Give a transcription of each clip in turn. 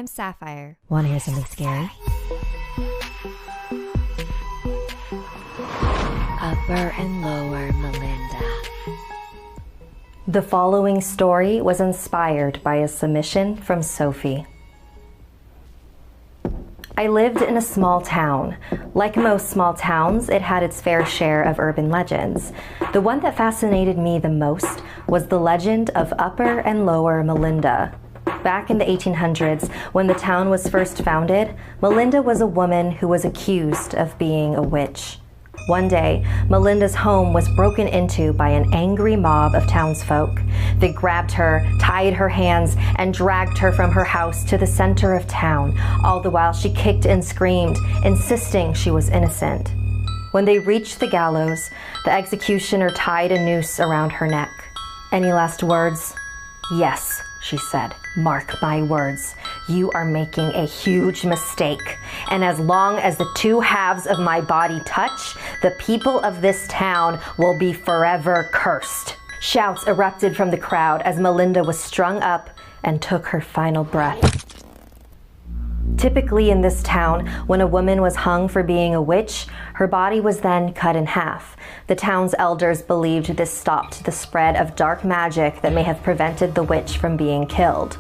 I'm Sapphire. Want to hear something scary? Upper and Lower Melinda. The following story was inspired by a submission from Sophie. I lived in a small town. Like most small towns, it had its fair share of urban legends. The one that fascinated me the most was the legend of Upper and Lower Melinda. Back in the 1800s, when the town was first founded, Melinda was a woman who was accused of being a witch. One day, Melinda's home was broken into by an angry mob of townsfolk. They grabbed her, tied her hands, and dragged her from her house to the center of town, all the while she kicked and screamed, insisting she was innocent. When they reached the gallows, the executioner tied a noose around her neck. Any last words? Yes, she said. Mark my words. You are making a huge mistake. And as long as the two halves of my body touch, the people of this town will be forever cursed. Shouts erupted from the crowd as Melinda was strung up and took her final breath. Typically in this town, when a woman was hung for being a witch, her body was then cut in half. The town's elders believed this stopped the spread of dark magic that may have prevented the witch from being killed.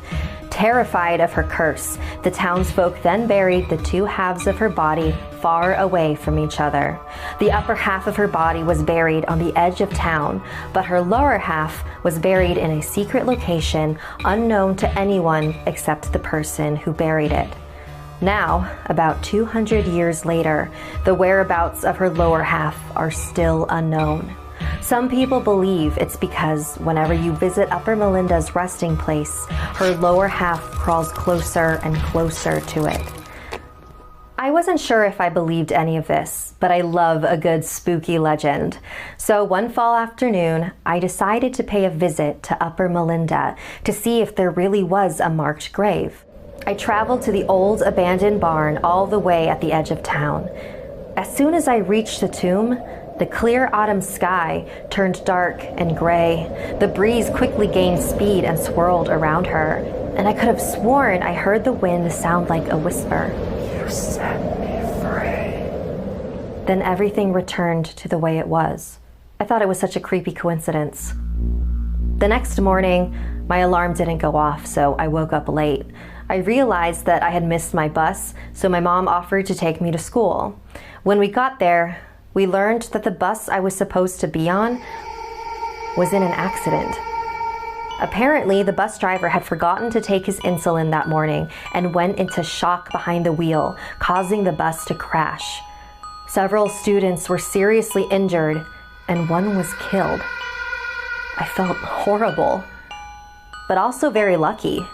Terrified of her curse, the townsfolk then buried the two halves of her body far away from each other. The upper half of her body was buried on the edge of town, but her lower half was buried in a secret location unknown to anyone except the person who buried it. Now, about 200 years later, the whereabouts of her lower half are still unknown. Some people believe it's because whenever you visit Upper Melinda's resting place, her lower half crawls closer and closer to it. I wasn't sure if I believed any of this, but I love a good spooky legend. So one fall afternoon, I decided to pay a visit to Upper Melinda to see if there really was a marked grave. I traveled to the old abandoned barn all the way at the edge of town. As soon as I reached the tomb, the clear autumn sky turned dark and gray. The breeze quickly gained speed and swirled around her, and I could have sworn I heard the wind sound like a whisper. You set me free. Then everything returned to the way it was. I thought it was such a creepy coincidence. The next morning, my alarm didn't go off, so I woke up late. I realized that I had missed my bus, so my mom offered to take me to school. When we got there, we learned that the bus I was supposed to be on was in an accident. Apparently, the bus driver had forgotten to take his insulin that morning and went into shock behind the wheel, causing the bus to crash. Several students were seriously injured, and one was killed. I felt horrible, but also very lucky.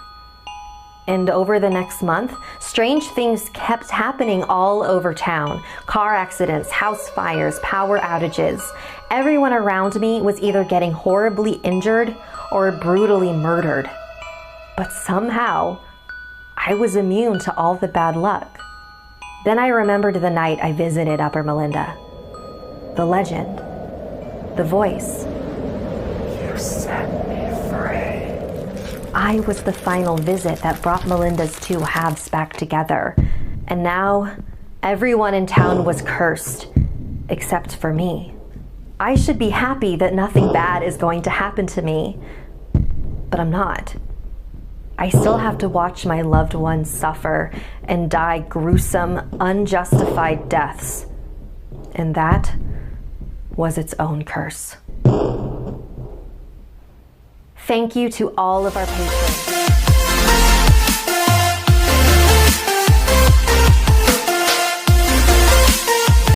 And over the next month, strange things kept happening all over town. Car accidents, house fires, power outages. Everyone around me was either getting horribly injured or brutally murdered. But somehow, I was immune to all the bad luck. Then I remembered the night I visited Upper Melinda. The legend. The voice. You set me free. I was the final visit that brought Melinda's two halves back together. And now, everyone in town was cursed, except for me. I should be happy that nothing bad is going to happen to me, but I'm not. I still have to watch my loved ones suffer and die gruesome, unjustified deaths. And that was its own curse. Thank you to all of our patrons.